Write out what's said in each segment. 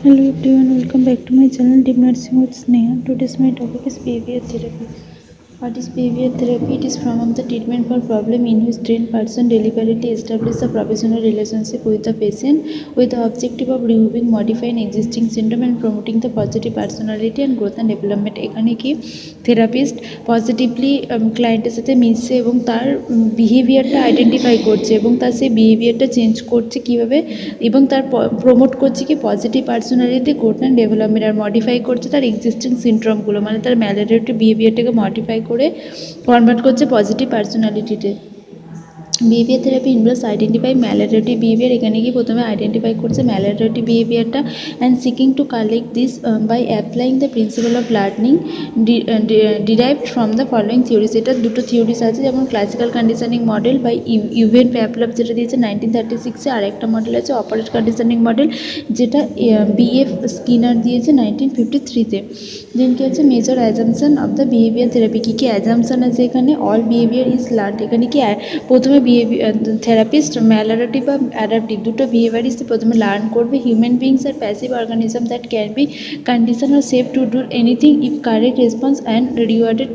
Hello everyone, welcome back to my channel Deep Nursing with Sneha. Today's my topic is behavior therapy. What is behavior therapy? It is form of the treatment for problem in which trained person deliberately establish a professional relationship with the patient with the objective of removing, modifying existing syndrome and promoting the positive personality and growth and development. এখানে কি therapist positively ক্লায়েন্টের সাথে মিশছে এবং তার বিহেভিয়ারটা identify করছে এবং তার সেই বিহেভিয়ারটা চেঞ্জ করছে কীভাবে এবং তার প্রমোট করছে কি positive personality growth and development আর মডিফাই করছে তার এক্সিস্টিং সিনড্রোমগুলো মানে তার ম্যালেরিয়াটিভ বিহেভিয়ারটাকে মডিফাই করে কনভার্ট করছে পজিটিভ পার্সোনালিটিতে। Behaviour therapy involves identify maladaptive behaviour. এখানে কি প্রথমে আইডেন্টিফাই করছে ম্যালেরিয়াটিভ বিহেভিয়ারটা and seeking to collect this by applying the principle of learning derived from the following theories. এটা দুটো থিওরিজ আছে, যেমন classical conditioning model by Ivan Pavlov যেটা দিয়েছে 1936-এ, আর একটা মডেল আছে অপারেট কন্ডিশনিং মডেল যেটা বিএফ স্কিনার দিয়েছে 1953-তে। দেন কি আছে major assumption of the behaviour therapy. কী কী অ্যাজামশন আছে এখানে? All behaviour is learn. এখানে কি প্রথমে থেরাপিস্ট ম্যালারেটিভ বা অ্যাডাপটিভ দুটো বিহেভিয়ারই প্রথমে লার্ন করবে। Human beings are passive organism that can be condition or safe to do anything if correct response and rewarded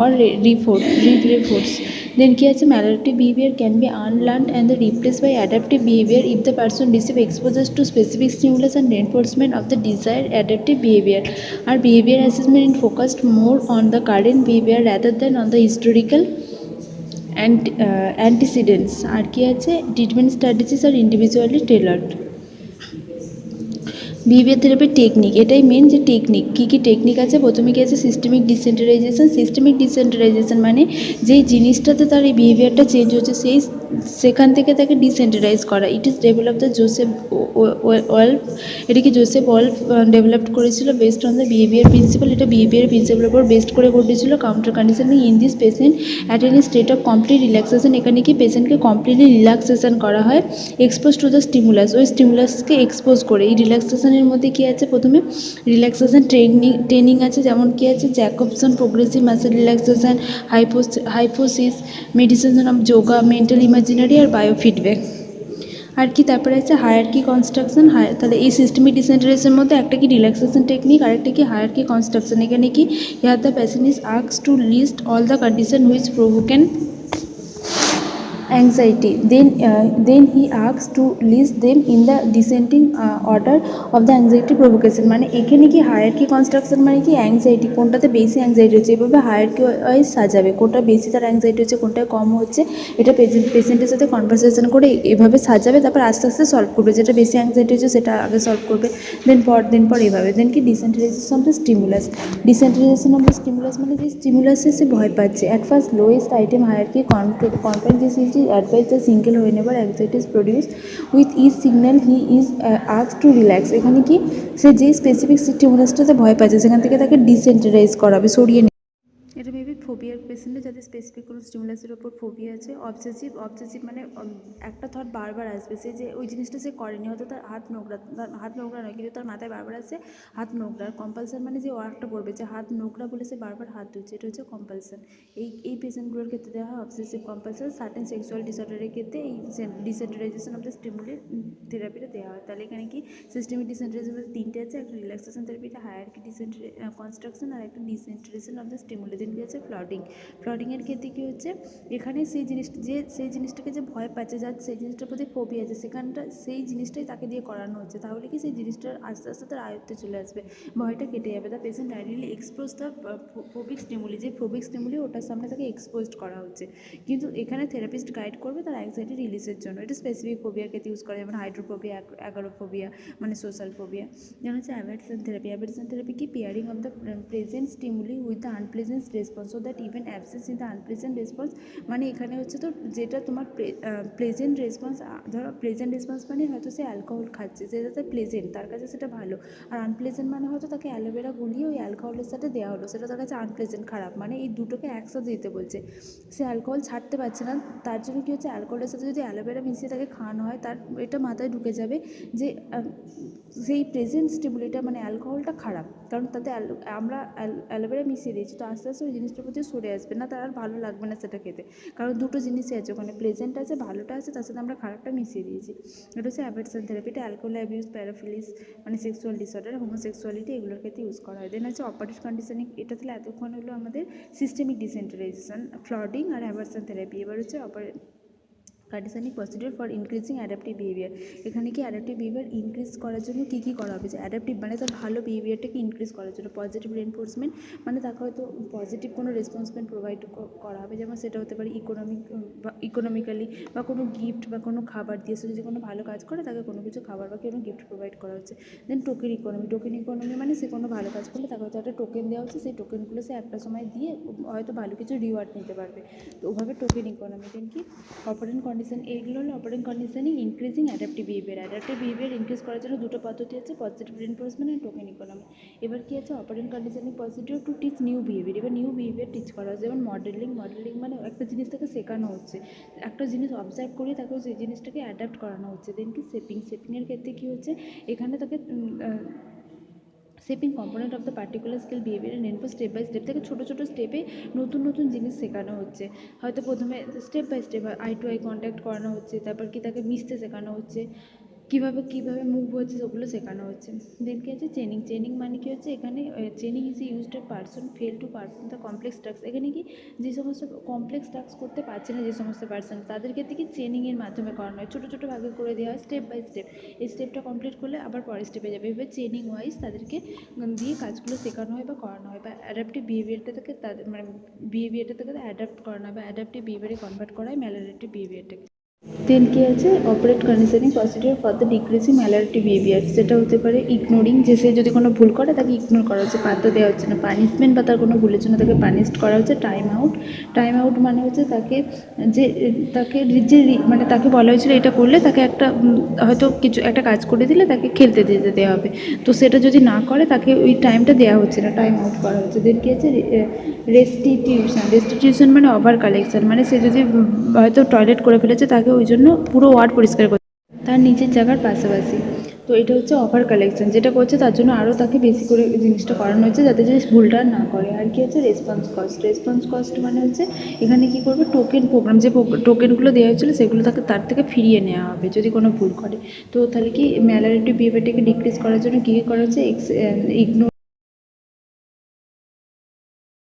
or reinforced. Then কি আছে maladaptive behaviour can be unlearned and replaced by adaptive behavior if the person receive exposure to specific stimulus and reinforcement of the desired adaptive behavior. Our behavior assessment is focused more on the current behavior rather than on the historical antecedents. আর কি আছে treatment strategies আর individually টেলার্ড। Behaviour থেরাপির technique, এটাই main যে technique কী কী technique আছে। প্রথমে কী আছে systemic ডিসেন্টারাইজেশন। Systemic ডিসেন্টারাইজেশন মানে যেই জিনিসটাতে তার এই বিহেভিয়ারটা চেঞ্জ হচ্ছে সেখান থেকে তাকে ডিসেন্টারাইজ করা। It is develop the Joseph Wolpe. এটাকে জোসেফ ওয়েলফ ডেভেলপ করেছিল based on the behaviour principle. এটা বিহেভিয়ার প্রিন্সিপালের উপর বেসড করে ঘটেছিল। Counter conditioning in this patient at any state of complete relaxation. এখানে কি পেশেন্টকে কমপ্লিটলি রিল্যাক্সেশন করা হয় এক্সপোজ টু দ্য স্টিমুলাস। ওই স্টিমুলাসকে এক্সপোজ করে। এই রিল্যাক্সেশনের মধ্যে কী আছে প্রথমে রিল্যাক্সেশন ট্রেনিং আছে, যেমন কী আছে Jacobson progressive muscle relaxation, hypnosis, meditation of yoga, mental imaginary আর বায়োফিডব্যাক। আর কি তারপরে আছে হায়ারকি কনস্ট্রাকশন। তাহলে এই সিস্টেমিক ডিসেন্টারাইজেশনের মধ্যে একটা কি রিল্যাক্সেশন টেকনিক আর একটা কি হায়ারকি কনস্ট্রাকশন। এখানে কি here the patient is asked to list all the condition which provoking anxiety, then he asks to list them in the descending order of the anxiety provocation। মানে এখানে কি hierarchy construction মানে কি anxiety কোনটাতে বেশি anxiety হচ্ছে এভাবে hierarchy wise সাজাবে, কোনটা বেশি তার অ্যাংজাইটি হচ্ছে কোনটা কম হচ্ছে এটা পেশেন্টের সাথে কনভারসেশন করে এভাবে সাজাবে, তারপর আস্তে আস্তে সলভ করবে, যেটা বেশি অ্যাংজাইটি হচ্ছে সেটা আগে সলভ করবে, দেন পর এভাবে। দেন কি desensitization of the stimulus. Desensitization of the stimulus মানে যে স্টিমুলাসে সে ভয় পাচ্ছে। At first lowest item hierarchy confine this is advise the single whenever anxiety is produced with each signal he is asked to relax। এখানে কি সে যে specific স্টিমুলাসটাতে ভয় পাচ্ছে সেখান থেকে তাকে ডিসেন্টারাইজ করাবে, সরিয়ে নেবে। এটা মেবি ফোবিয়ার পেশেন্টে যাদের স্পেসিফিক কোনো স্টিমুলাসের ওপর ফোবিয়া আছে। অবসেসিভ মানে একটা থট বারবার আসবে, সে যে ওই জিনিসটা সে করেনি, হয়তো তার হাত নোংরা নয় কিন্তু তার মাথায় বারবার আসছে হাত নোংরা। কম্পালসান মানে যে ওয়ার্কটা পড়বে যে হাত নোংরা বলে সে বারবার হাত ধুচ্ছে, এটা হচ্ছে কম্পালসান। এই পেশেন্টগুলোর ক্ষেত্রে দেওয়া হয় অবসেসিভ কম্পালসান। সার্টেন সেক্সুয়াল ডিসঅর্ডারের ক্ষেত্রে এই ডিসেন্টারাইজেশন অফ দ্য স্টিমুলি থেরাপিটা দেওয়া হয়। তাহলে এখানে কি সিস্টেমিক ডিসেন্টারাইজেশন তিনটে আছে, একটা রিল্যাক্সেশন থেরাপিটা হায়ারকি কনস্ট্রাকশন আর একটা ডিসেন্টারাইজেশন অফ দ্য স্টিমুলি। দেন কি আছে ফ্লডিংয়ের ক্ষেত্রে কী হচ্ছে এখানে সেই জিনিসটাকে যে ভয় পাচ্ছে, যার সেই জিনিসটার প্রতি ফোবিয়া আছে সেই জিনিসটাই তাকে দিয়ে করানো হচ্ছে, তাহলে কি সেই জিনিসটার আস্তে আস্তে তার আয়ত্তে চলে আসবে, ভয়টা কেটে যাবে। The patient directly expose the phobic stimuli, যে ফোবিক স্টিমুলি ওটার সামনে তাকে এক্সপোজড করা হচ্ছে, কিন্তু এখানে থেরাপিস্ট গাইড করবে তার অ্যাংজাইটি রিলিজের জন্য। এটা স্পেসিফিক ফোবিয়ার ক্ষেত্রে ইউজ করা, যেমন হাইড্রোফোবিয়া, অ্যাগোরাফোবিয়া মানে সোশ্যাল ফোবিয়া। যেমন হচ্ছে অ্যাভারশন থেরাপি কি pairing of the present stimuli with the unpleasant response so that even absence in the unpleasant response. মানে এখানে হচ্ছে তো যেটা তোমার প্লেজেন্ট রেসপন্স, ধরো প্লেজেন্ট রেসপন্স মানে হয়তো সে অ্যালকোহল খাচ্ছে, সেটাতে প্লেজেন্ট, তার কাছে সেটা ভালো। আর আনপ্লেজেন্ট মানে হয়তো তাকে অ্যালোভেরা গুলিয়ে ওই অ্যালকোহলের সাথে দেওয়া হলো, সেটা তার কাছে আনপ্লেজেন্ট, খারাপ। মানে এই দুটোকে একসাথে দিতে বলছে। সে অ্যালকোহল ছাড়তে পারছে না, তার জন্য কী হচ্ছে অ্যালকোহলের সাথে যদি অ্যালোভেরা মিশিয়ে তাকে খাওয়ানো হয়, তার এটা মাথায় ঢুকে যাবে যে সেই প্রেজেন্ট স্টিমুলিটা মানে অ্যালকোহলটা খারাপ, কারণ তাতে আমরা অ্যালোভেরা মিশিয়ে দিয়েছি, তো আস্তে আস্তে ওই জিনিসটার প্রতি সরে আসবে। আসবে না, তার আর ভালো লাগবে না সেটা খেতে, কারণ দুটো জিনিসই আছে ওখানে, প্লেজেন্ট আছে, ভালোটা আছে, তার সাথে আমরা খারাপটা মিশিয়ে দিয়েছি। এটা হচ্ছে অ্যাভারশন থেরাপি। এটা অ্যালকোহল অ্যাবিউজ, প্যারাফিলিস মানে সেক্সুয়াল ডিসঅর্ডার, হোমোসেক্সুয়ালিটি এগুলোর ক্ষেত্রে ইউজ করা হয়। দেন আছে অপারেটিভ কন্ডিশনিং। এটা তাহলে এতক্ষণ হলো আমাদের সিস্টেমিক ডিসেন্ট্রালাইজেশন, ফ্লডিং আর অ্যাভারশন থেরাপি। এবার হচ্ছে conditioning procedure for increasing adaptive behaviour. এখানে কি অ্যাডাপটিভ বিহেভিয়ার ইনক্রিজ করার জন্য কী কী করা হবে, যে অ্যাডাপটিভ মানে তার ভালো বিহেভিয়ারটাকে ইনক্রিজ করার জন্য পজিটিভ রেনফোর্সমেন্ট, মানে তাকে হয়তো পজিটিভ কোনো রেসপন্সমেন্ট প্রোভাইড করা হবে, যেমন সেটা হতে পারে ইকোনমিক্যালি বা কোনো গিফট বা কোনো খাবার দিয়ে, সে যদি কোনো ভালো কাজ করে তাকে কোনো কিছু খাবার বা কোনো গিফট প্রোভাইড করা হচ্ছে। দেন টোকেন ইকোনমি মানে সে কোনো ভালো কাজ করলে তাকে হয়তো একটা টোকেন দেওয়া হচ্ছে, সেই টোকেনগুলো সে একটা সময় দিয়ে হয়তো ভালো কিছু রিওয়ার্ড নিতে পারবে, তো ওভাবে টোকেন ইকোনমি। দেন কি অপারেন্ট কন্ডিশন, এইগুলো হলো operant conditioning increasing adaptive behaviour increase করার জন্য দুটো পদ্ধতি আছে, positive reinforcement and token economy. এবার কি আছে operant conditioning procedure to teach new behaviour. এবার নিউ বিহেভিয়ার টিচ করা হচ্ছে, যেমন মডেলিং মানে একটা জিনিস থেকে শেখানো হচ্ছে, একটা জিনিস অবজার্ভ করে তাকে সেই জিনিসটাকে অ্যাডাপ্ট করানো হচ্ছে। দেন কি শেপিংয়ের ক্ষেত্রে কী হচ্ছে, এখানে তাকে shaping component of the particular skill behaviour and enforce step by step, থেকে ছোটো ছোটো স্টেপে নতুন নতুন জিনিস শেখানো হচ্ছে। হয়তো প্রথমে step by step eye to eye contact করানো হচ্ছে, তারপর কি তাকে মিশতে শেখানো হচ্ছে, কীভাবে মুভ হচ্ছে সেগুলো শেখানো হচ্ছে। দেন কি আছে চেনিং মানে কি হচ্ছে, এখানে chaining is used a person fail to perform the complex task. এখানে কি যে সমস্ত কমপ্লেক্স টাস্ক করতে পারছে না যে সমস্ত পারসন, তাদের ক্ষেত্রে কি চেনিংয়ের মাধ্যমে করানো হয়, ছোটো ছোটো ভাগে করে দেওয়া হয় স্টেপ বাই স্টেপ। এই স্টেপটা কমপ্লিট করলে আবার পরের স্টেপে যাবে, এভাবে চেনিং ওয়াইজ তাদেরকে দিয়ে কাজগুলো শেখানো হয় বা করানো হয়, বা অ্যাডাপটিভ বিহেভিয়ারটা থেকে তাদের মানে বিহেভিয়ারটা থেকে অ্যাডাপ্ট করানো হয় বা অ্যাডাপটিভ বিহেভিয়ারে কনভার্ট করা হয় ম্যালারেটিভ বিহেভিয়ারটাকে। দেন কি আছে operant conditioning procedure for the decreasing maladaptive behaviour. সেটা হতে পারে ইগনোরিং, যে সে যদি কোনো ভুল করে তাকে ইগনোর করা হচ্ছে, পাত্তা দেওয়া হচ্ছে না। পানিশমেন্ট বা তার কোনো ভুলের জন্য তাকে পানিশড করা হচ্ছে। টাইম আউট মানে হচ্ছে তাকে মানে তাকে বলা হয়েছিল এটা করলে তাকে একটা হয়তো কিছু একটা কাজ করে দিলে তাকে খেলতে যেতে দেওয়া হবে, তো সেটা যদি না করে তাকে ওই টাইমটা দেওয়া হচ্ছে না, টাইম আউট করা হচ্ছে। দেন কি আছে রেস্টিটিউশন মানে ওভার কালেকশন, মানে সে যদি হয়তো টয়লেট করে ফেলেছে তাকে ওই জন্য পুরো ওয়ার্ড পরিষ্কার করতে তার নিজের জায়গার পাশাপাশি, তো এটা হচ্ছে ওভার কালেকশন, যেটা করছে তার জন্য আরও তাকে বেশি করে জিনিসটা করানো হচ্ছে যাতে যে ভুলটা না করে। আর কি হচ্ছে রেসপন্স কস্ট মানে হচ্ছে এখানে কি করবে টোকেন প্রোগ্রাম, যে টোকেনগুলো দেওয়া হয়েছিল সেগুলো তার থেকে ফিরিয়ে নেওয়া হবে যদি কোনো ভুল করে। তো তাহলে কি ম্যালারেটিভ বিহেভিয়ারটাকে ডিক্রিজ করার জন্য কী করা হচ্ছে ইগনোর